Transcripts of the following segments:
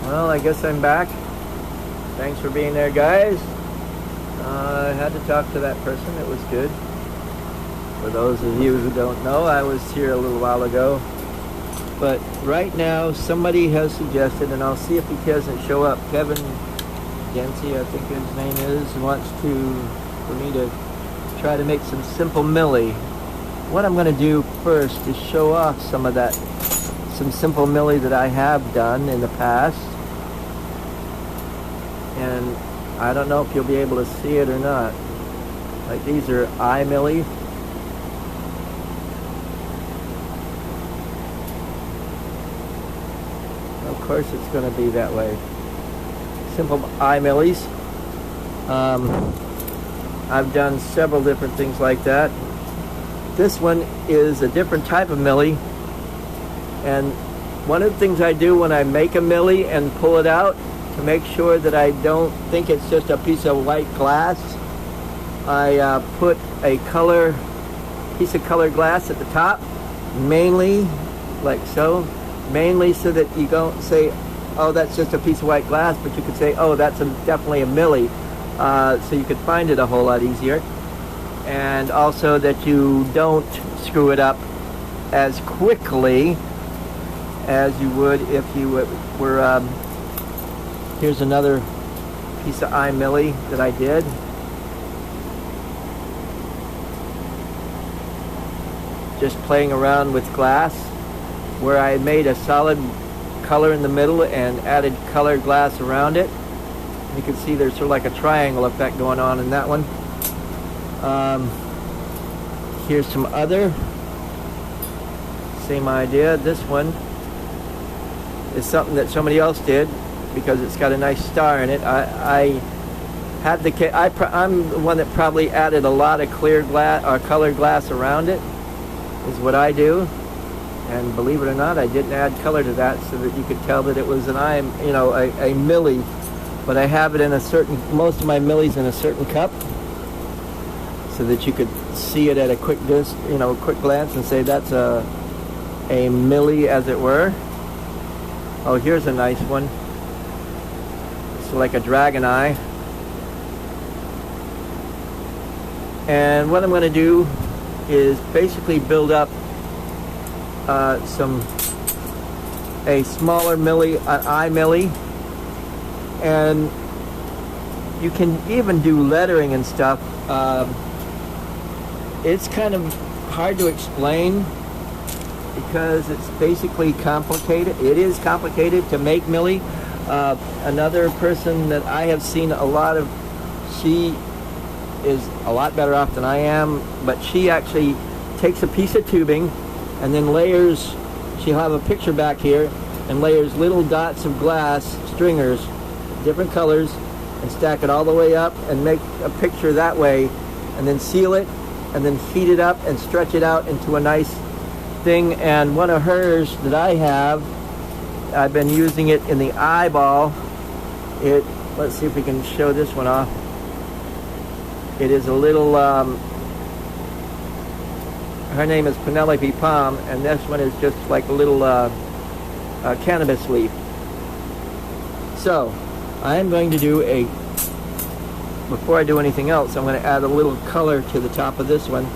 Well, I guess I'm back. Thanks for being there, guys. I had to talk to that person. It was good. For those of you who don't know, I was here a little while ago. But right now, somebody has suggested, and I'll see if he doesn't show up. Kevin Dempsey, I think his name is, wants for me to try to make some simple Millie. What I'm going to do first is show off some simple Millie that I have done in the past. And I don't know if you'll be able to see it or not. Like, these are eye Millie. Of course it's going to be that way. Simple eye Millies. I've done several different things like that. This one is a different type of Millie. And one of the things I do when I make a Millie and pull it out, to make sure that I don't think it's just a piece of white glass, I put a piece of colored glass at the top, mainly like so, mainly so that you don't say, oh, that's just a piece of white glass, but you could say, oh, that's definitely a Millie, so you could find it a whole lot easier, and also that you don't screw it up as quickly as you would if you were here's another piece of eye Millie that I did. Just playing around with glass, where I made a solid color in the middle and added colored glass around it. You can see there's sort of like a triangle effect going on in that one. Here's some other, same idea. This one is something that somebody else did, because it's got a nice star in it. I'm the one that probably added a lot of clear glass or colored glass around it, is what I do. And believe it or not, I didn't add color to that so that you could tell that it was an eye, a Millie. But I have it in most of my Millies in a certain cup, so that you could see it at a quick glance and say that's a Millie, as it were. Oh, here's a nice one. Like a dragon eye. And what I'm going to do is basically build up a smaller Millie, an eye Millie, and you can even do lettering and stuff. It's kind of hard to explain because it's basically complicated. It is complicated to make Millie. Another person that I have seen a lot of, she is a lot better off than I am, but she actually takes a piece of tubing and then layers, she'll have a picture back here, and layers little dots of glass, stringers, different colors, and stack it all the way up and make a picture that way, and then seal it, and then heat it up and stretch it out into a nice thing. And one of hers that I have, I've been using it in the eyeball. Let's see if we can show this one off. It is a little, her name is Penelope Palm, and this one is just like a little cannabis leaf. So, I'm going to do before I do anything else, I'm going to add a little color to the top of this one,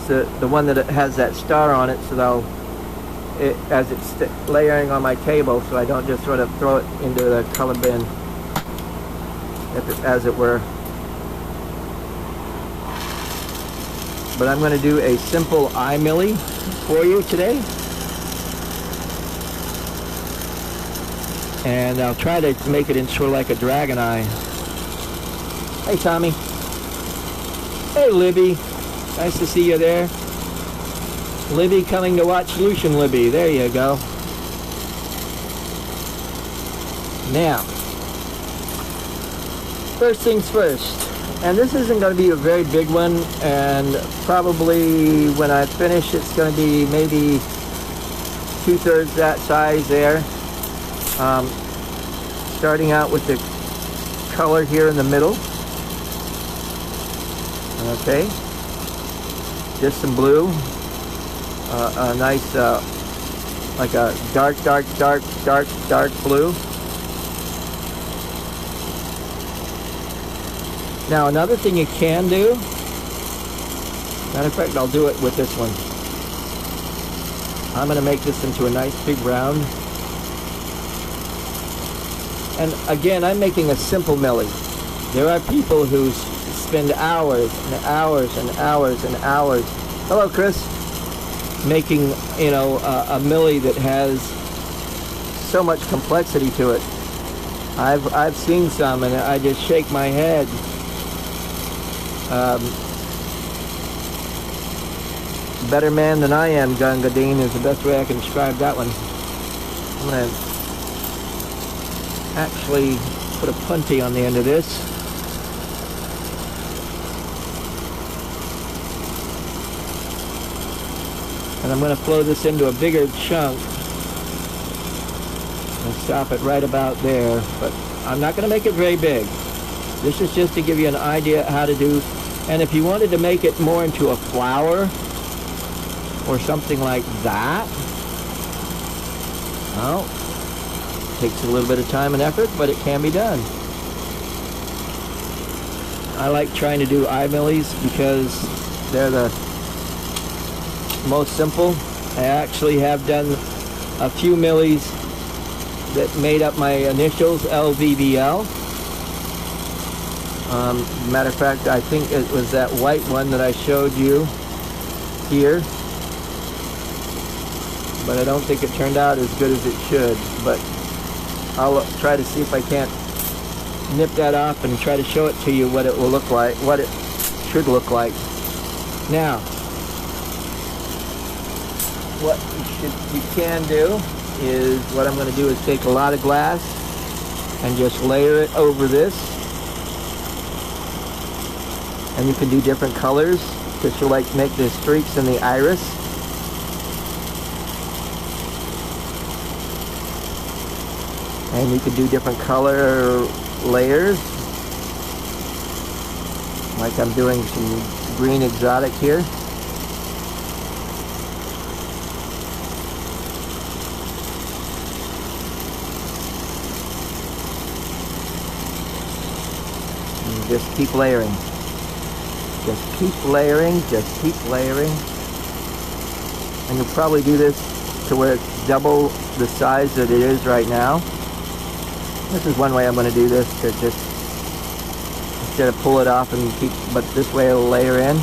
so the one that has that star on it, so as it's layering on my table, so I don't just sort of throw it into the color bin, as it were. But I'm going to do a simple eye Millie for you today, and I'll try to make it in sort of like a dragon eye. Hey, Tommy. Hey, Libby. Nice to see you there. Libby coming to watch Lucian Libby. There you go. Now, first things first. And this isn't going to be a very big one, and probably when I finish it's going to be maybe 2/3 that size there. Starting out with the color here in the middle. Okay. Just some blue. A nice, like a dark blue. Now another thing you can do, matter of fact, I'll do it with this one. I'm going to make this into a nice big round. And again, I'm making a simple Millie. There are people who spend hours and hours and hours and hours. Hello, Chris. Making, you know, a Millie that has so much complexity to it. I've seen some, and I just shake my head. Better man than I am, Gungadine, is the best way I can describe that one. I'm going to actually put a punty on the end of this. And I'm going to flow this into a bigger chunk and stop it right about there. But I'm not going to make it very big. This is just to give you an idea how to do. And if you wanted to make it more into a flower or something like that, well, it takes a little bit of time and effort, but it can be done. I like trying to do eye millies because they're the most simple. I actually have done a few millies that made up my initials, LVBL. Matter of fact, I think it was that white one that I showed you here, but I don't think it turned out as good as it should. But I'll try to see if I can't nip that off and try to show it to you what it will look like, what it should look like. Now, what you can do is, what I'm going to do is take a lot of glass and just layer it over this. And you can do different colors, just to like make the streaks in the iris. And you can do different color layers. Like I'm doing some green exotic here. And just keep layering. Just keep layering, just keep layering. And you'll probably do this to where it's double the size that it is right now. This is one way I'm going to do this, to just, instead of pull it off and keep, but this way it'll layer in.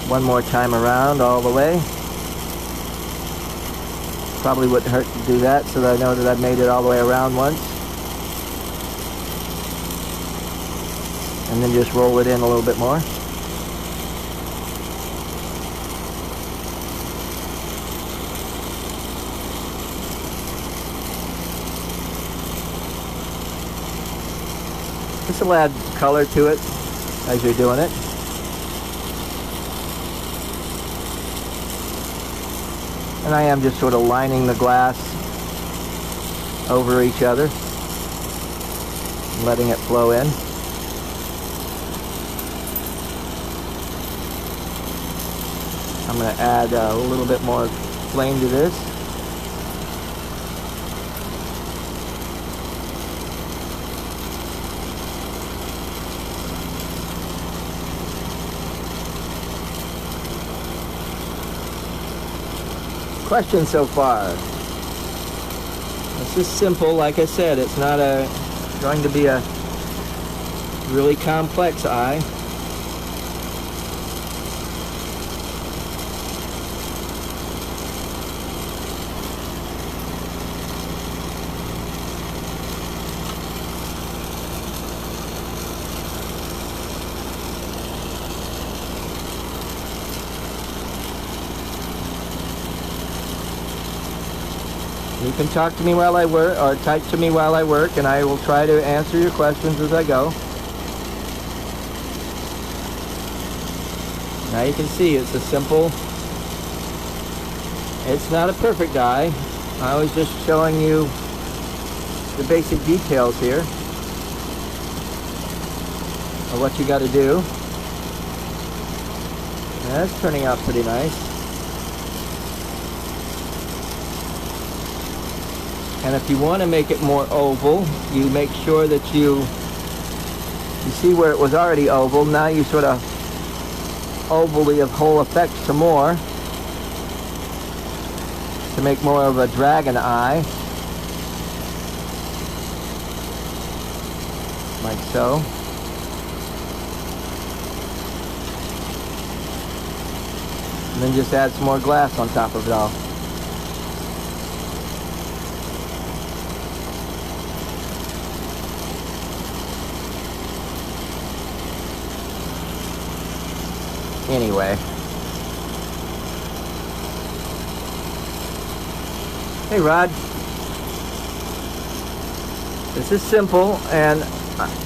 One more time around all the way. Probably wouldn't hurt to do that so that I know that I've made it all the way around once. And then just roll it in a little bit more. This will add color to it as you're doing it. And I am just sort of lining the glass over each other, letting it flow in. I'm going to add a little bit more flame to this. Questions so far? This is simple, like I said. It's not going to be a really complex eye. You can talk to me while I work, or type to me while I work, and I will try to answer your questions as I go. Now you can see it's a simple, it's not a perfect eye. I was just showing you the basic details here of what you got to do. And that's turning out pretty nice. And if you want to make it more oval, you make sure that you see where it was already oval. Now you sort of oval the whole effect some more to make more of a dragon eye, like so. And then just add some more glass on top of it all. Anyway. Hey Rod. This is simple, and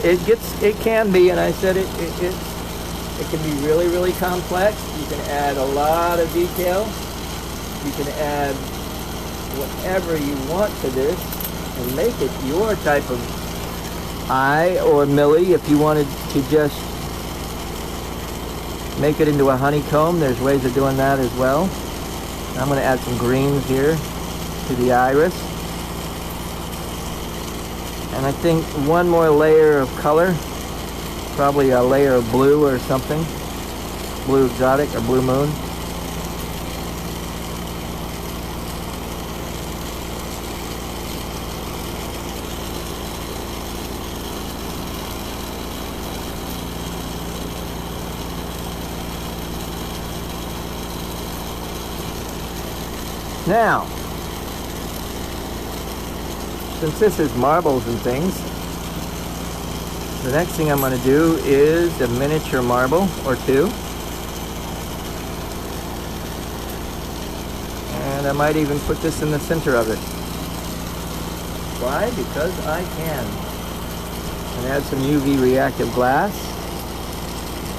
it can be, and I said it can be really, really complex. You can add a lot of detail. You can add whatever you want to this and make it your type of eye, or Millie if you wanted to just make it into a honeycomb. There's ways of doing that as well. I'm going to add some greens here to the iris. And I think one more layer of color, probably a layer of blue or something. Blue exotic or blue moon. Now, since this is marbles and things, the next thing I'm going to do is a miniature marble or two. And I might even put this in the center of it. Why? Because I can. And add some UV reactive glass.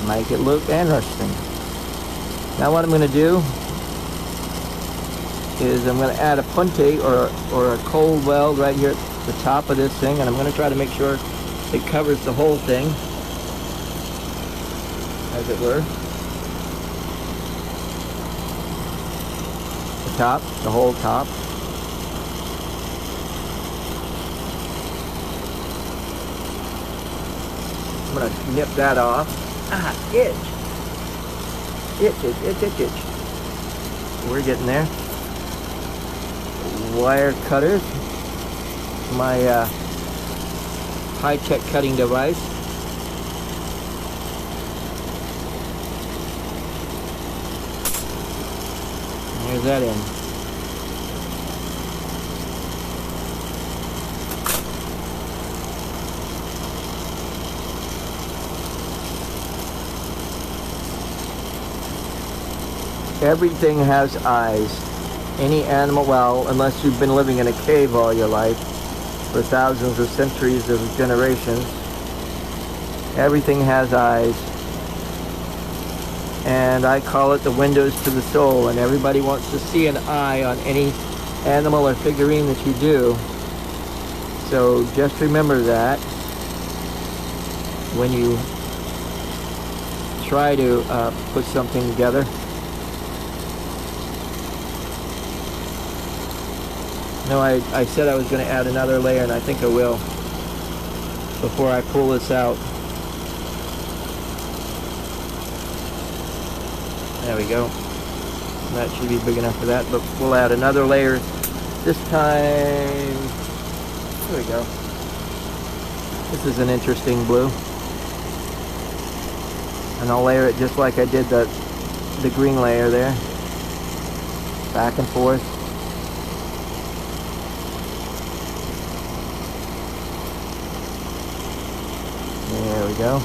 Make it look interesting. Now what I'm going to do is I'm going to add a puente or a cold weld right here at the top of this thing, and I'm going to try to make sure it covers the whole thing, as it were. The top, the whole top. I'm going to nip that off. Ah, itch. Itch. We're getting there. Wire cutters, my high-tech cutting device. There's that in. Everything has eyes. Any animal, well, unless you've been living in a cave all your life for thousands of centuries of generations, everything has eyes. And I call it the windows to the soul, and everybody wants to see an eye on any animal or figurine that you do. So just remember that when you try to put something together. No, I said I was going to add another layer, and I think I will before I pull this out. There we go. That should be big enough for that, but we'll add another layer this time. There we go. This is an interesting blue. And I'll layer it just like I did the green layer there. Back and forth. There we go.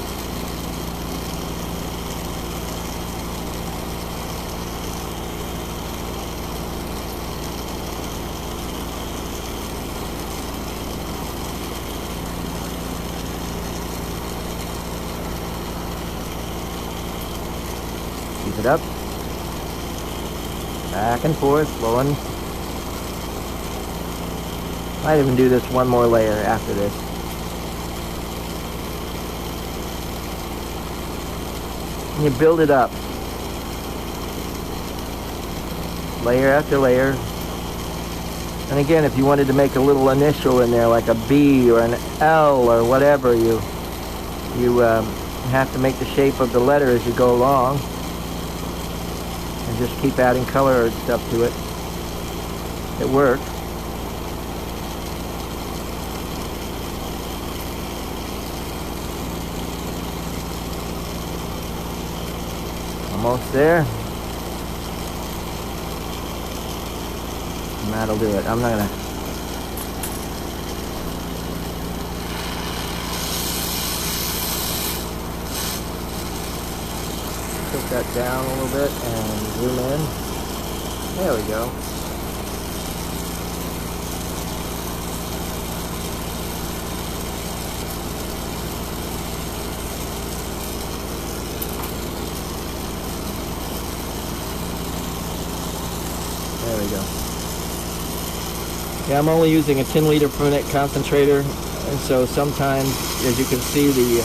Keep it up. Back and forth, blowing. Might even do this one more layer after this. And you build it up. Layer after layer. And again, if you wanted to make a little initial in there, like a B or an L or whatever, you have to make the shape of the letter as you go along. And just keep adding color and stuff to it. It works. Almost there. And that'll do it. I'm not gonna. Put that down a little bit and zoom in. There we go. There we go. Yeah, I'm only using a 10 liter per minute concentrator, and so sometimes, as you can see, the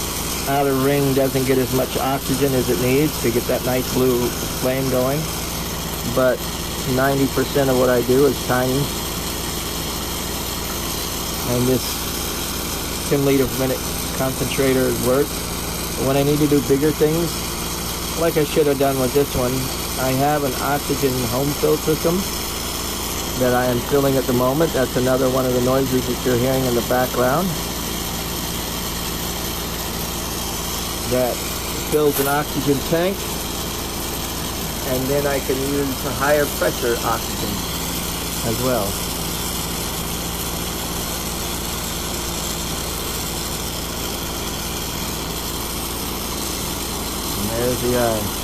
outer ring doesn't get as much oxygen as it needs to get that nice blue flame going. But 90% of what I do is tiny, and this 10 liter per minute concentrator works. But when I need to do bigger things, like I should have done with this one, I have an oxygen home fill system that I am filling at the moment. That's another one of the noises that you're hearing in the background. That fills an oxygen tank, and then I can use a higher pressure oxygen as well. And there's the eye.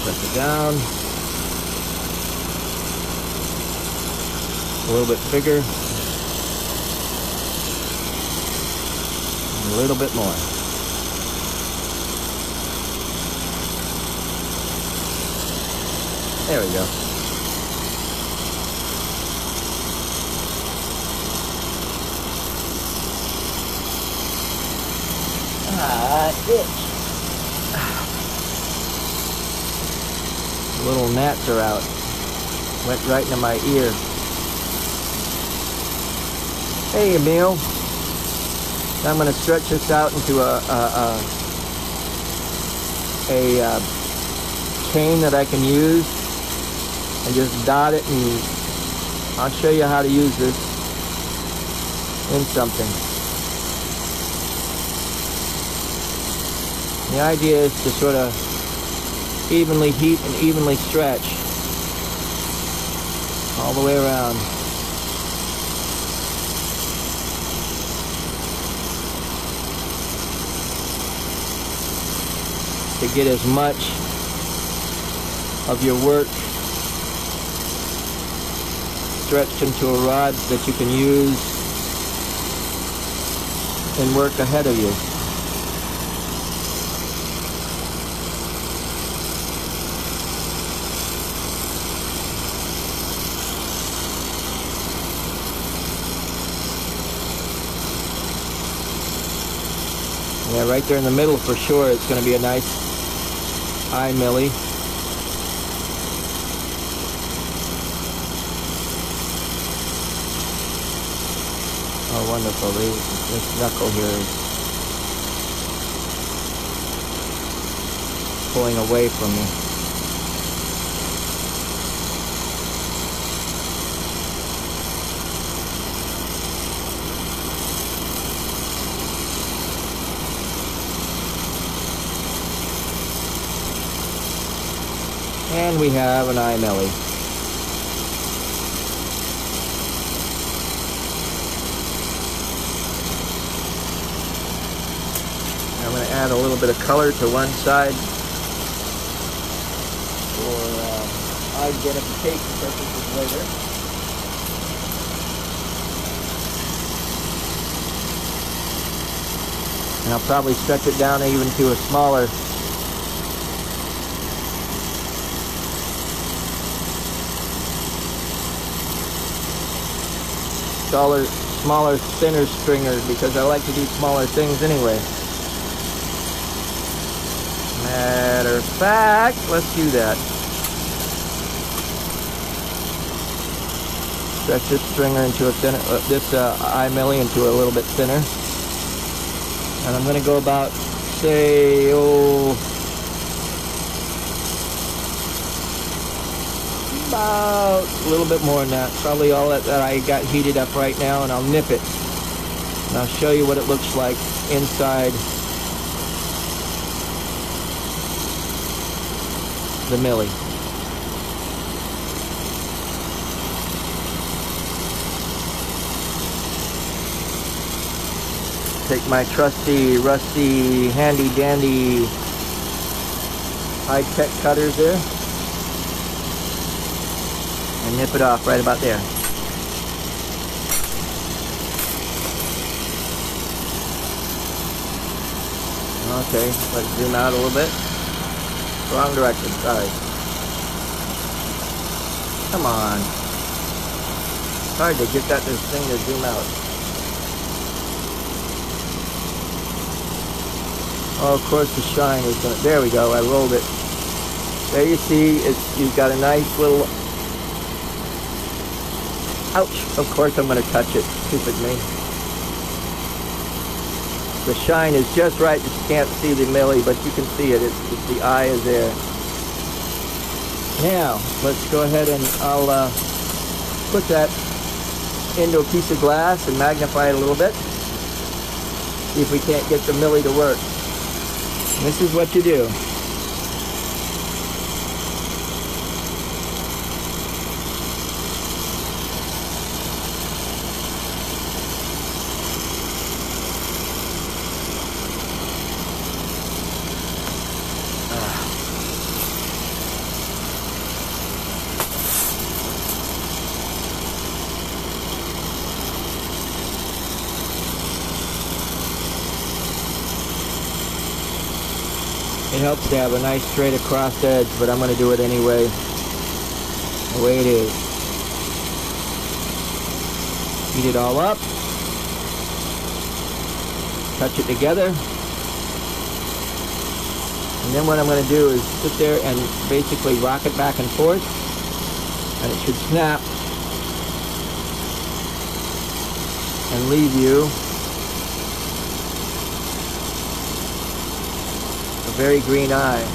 Press it down. A little bit bigger. And a little bit more. There we go. Itch. Little gnats are out. Went right into my ear. Hey, Emil. I'm going to stretch this out into a cane that I can use and just dot it, and I'll show you how to use this in something. The idea is to sort of evenly heat and evenly stretch all the way around. To get as much of your work stretched into a rod that you can use and work ahead of you. Yeah, right there in the middle for sure, it's going to be a nice eye Millie. Oh, wonderful. This knuckle here is pulling away from me. And we have an eye Millie. I'm going to add a little bit of color to one side for identification purposes later. And I'll probably stretch it down even to a smaller smaller, thinner stringer because I like to do smaller things anyway. Matter of fact, let's do that. Stretch this stringer into a thinner, this eye millie into a little bit thinner. And I'm going to go about, say, about a little bit more than that. Probably all that I got heated up right now, and I'll nip it. And I'll show you what it looks like inside the millie. Take my trusty, rusty, handy dandy high-tech cutters there and nip it off right about there. Okay, let's zoom out a little bit. Wrong direction, sorry. Come on. It's hard to get this thing to zoom out. Oh, of course the shine is gonna, there we go, I rolled it. There you see, you've got a nice little, ouch, of course I'm gonna touch it, stupid me. The shine is just right, you can't see the millie, but you can see it, it's the eye is there. Now, let's go ahead and I'll put that into a piece of glass and magnify it a little bit. See if we can't get the millie to work. This is what you do. It helps to have a nice straight across edge, but I'm going to do it anyway, the way it is. Heat it all up, touch it together, and then what I'm going to do is sit there and basically rock it back and forth, and it should snap and leave you very green eye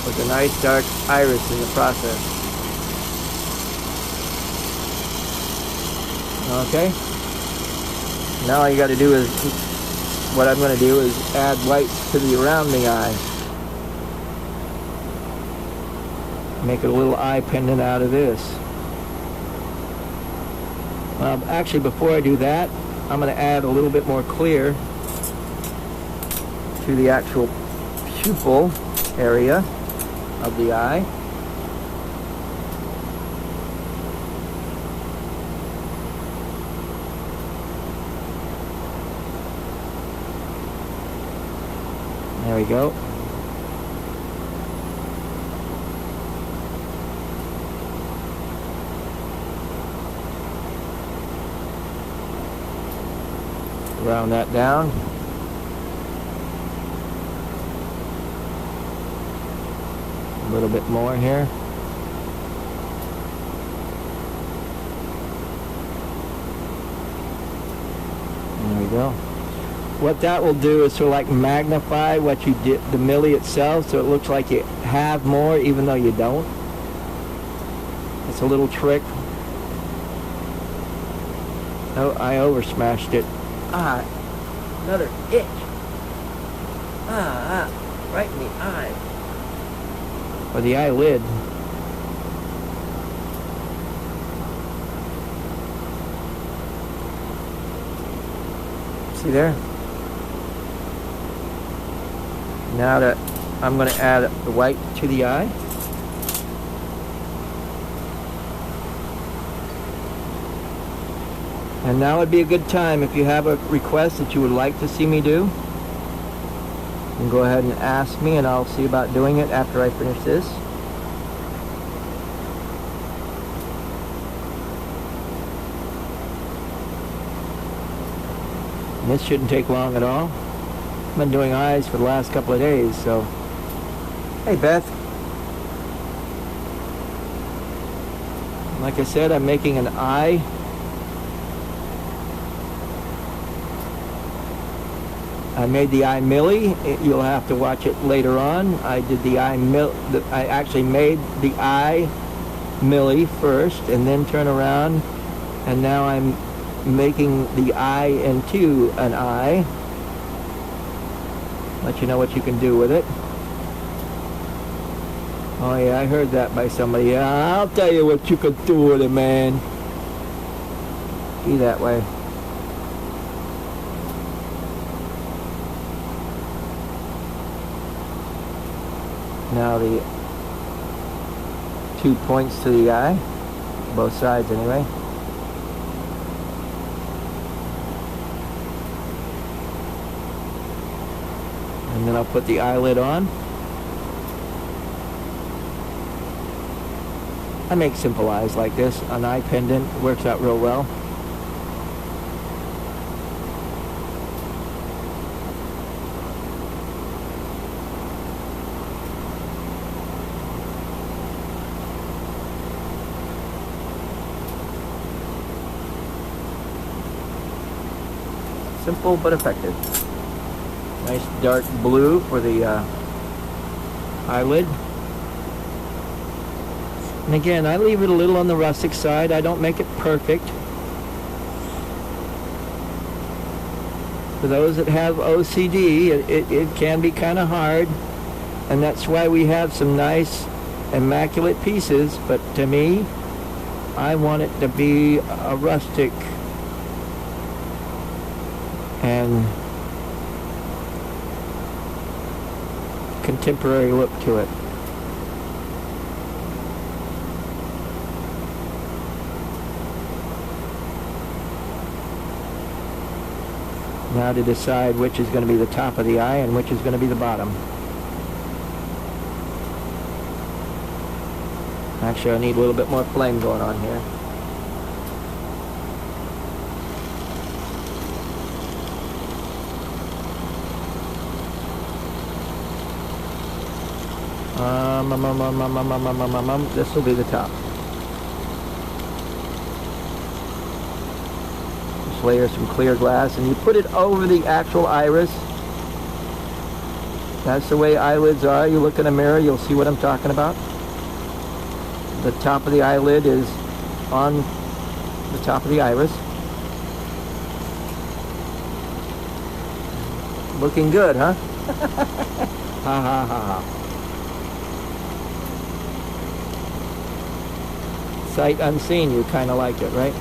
with a nice dark iris in the process. Okay, now all you got to do is, what I'm going to do is add whites to the around the eye. Make it a little eye pendant out of this. Actually, before I do that, I'm going to add a little bit more clear to the actual pupil area of the eye. There we go. Round that down. A little bit more here. There we go. What that will do is sort of like magnify what you did, the millie itself, so it looks like you have more even though you don't. It's a little trick. Oh, I over smashed it. Ah, another itch. Right in the eye. Or the eyelid. See there? Now that I'm going to add the white to the eye. And now would be a good time if you have a request that you would like to see me do. You can go ahead and ask me and I'll see about doing it after I finish this. And this shouldn't take long at all. I've been doing eyes for the last couple of days, so. Hey, Beth. Like I said, I'm making an eye. I made the eye Millie. You'll have to watch it later on. I did the eye I actually made the eye Millie first, and then turn around, and now I'm making the eye into an eye. Let you know what you can do with it. Oh yeah, I heard that by somebody. Yeah, I'll tell you what you could do with it, man. Be that way. Now the 2 points to the eye, both sides anyway. And then I'll put the eyelid on. I make simple eyes like this. An eye pendant works out real well. Simple but effective. Nice dark blue for the eyelid. And again, I leave it a little on the rustic side. I don't make it perfect. For those that have OCD, it can be kind of hard. And that's why we have some nice, immaculate pieces. But to me, I want it to be a rustic and contemporary look to it. Now to decide which is going to be the top of the eye and which is going to be the bottom. Actually, I need a little bit more flame going on here. This will be the top. Just layer some clear glass, and you put it over the actual iris. That's the way eyelids are. You look in a mirror, you'll see what I'm talking about. The top of the eyelid is on the top of the iris. Looking good, huh? Ha ha ha ha. Sight unseen, you kind of like it, right?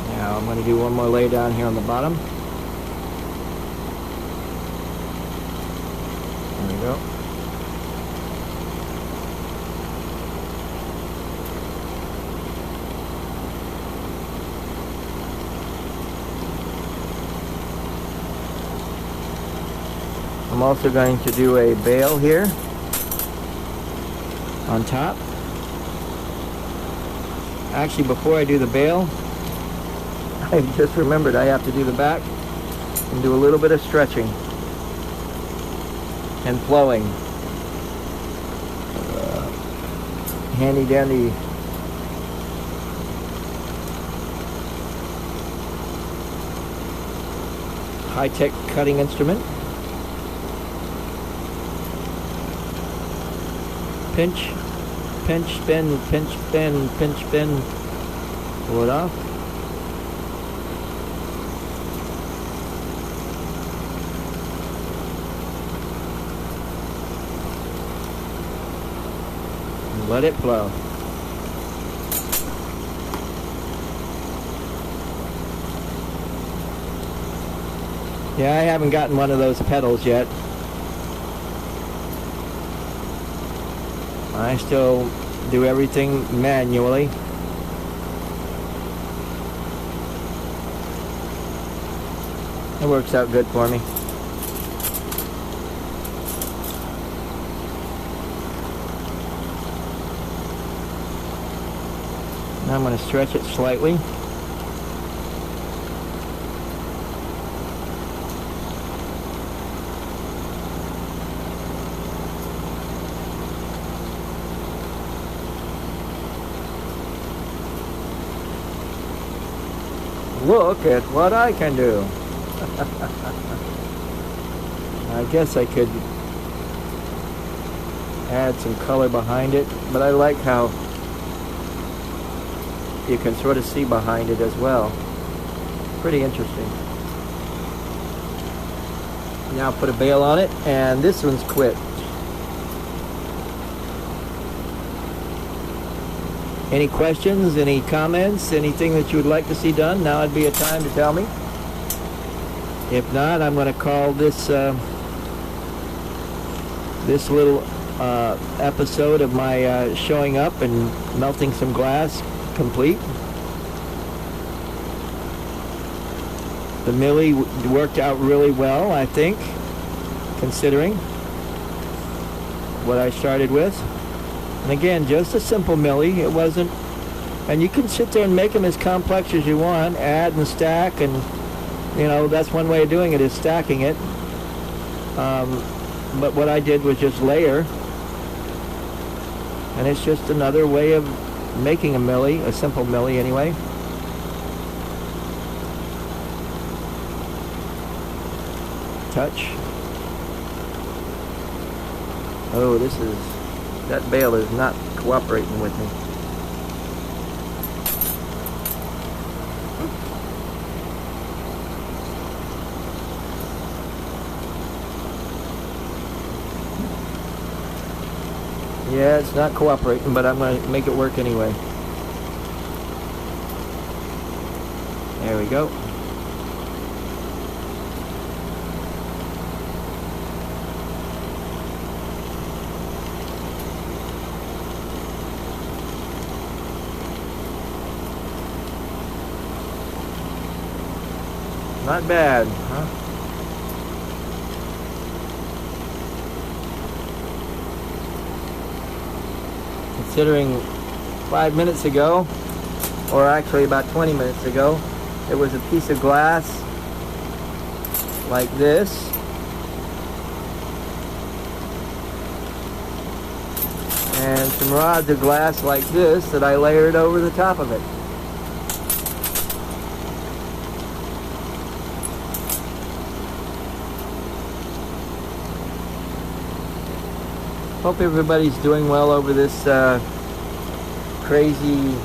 Now I'm going to do one more lay down here on the bottom. There we go. I'm also going to do a veil here on top. Actually, before I do the veil, I just remembered I have to do the back and do a little bit of stretching and flowing. Handy dandy high-tech cutting instrument. Pinch, pinch, spin, pinch, spin, pinch, spin. Pull it off. And let it flow. Yeah, I haven't gotten one of those pedals yet. I still do everything manually. It works out good for me. I'm going to stretch it slightly. Look at what I can do. I guess I could add some color behind it, but I like how you can sort of see behind it as well. Pretty interesting. Now put a bail on it, and this one's quit. Any questions, any comments, anything that you would like to see done? Now would be a time to tell me. If not, I'm going to call this this little episode of my showing up and melting some glass complete. The Millie worked out really well, I think, considering what I started with. And again, just a simple Millie. It wasn't, and you can sit there and make them as complex as you want, add and stack, and you know, that's one way of doing it, is stacking it. But what I did was just layer, and it's just another way of making a Millie, a simple Millie anyway. Touch. Oh, that bail is not cooperating with me. Yeah, it's not cooperating, but I'm going to make it work anyway. There we go. Not bad, huh? Considering 5 minutes ago, or actually about 20 minutes ago, there was a piece of glass like this, and some rods of glass like this that I layered over the top of it. Hope everybody's doing well over this crazy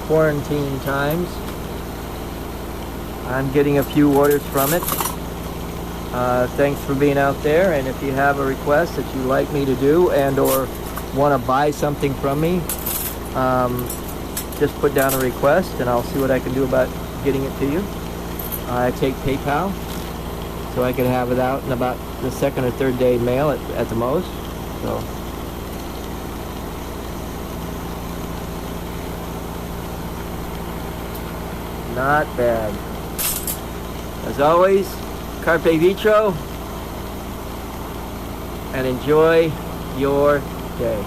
quarantine times. I'm getting a few orders from it. Thanks for being out there, and if you have a request that you'd like me to do and or want to buy something from me, just put down a request and I'll see what I can do about getting it to you. I take PayPal, so I can have it out in about the second or third day mail at the most. So, not bad. As always, carpe vitro, and enjoy your day.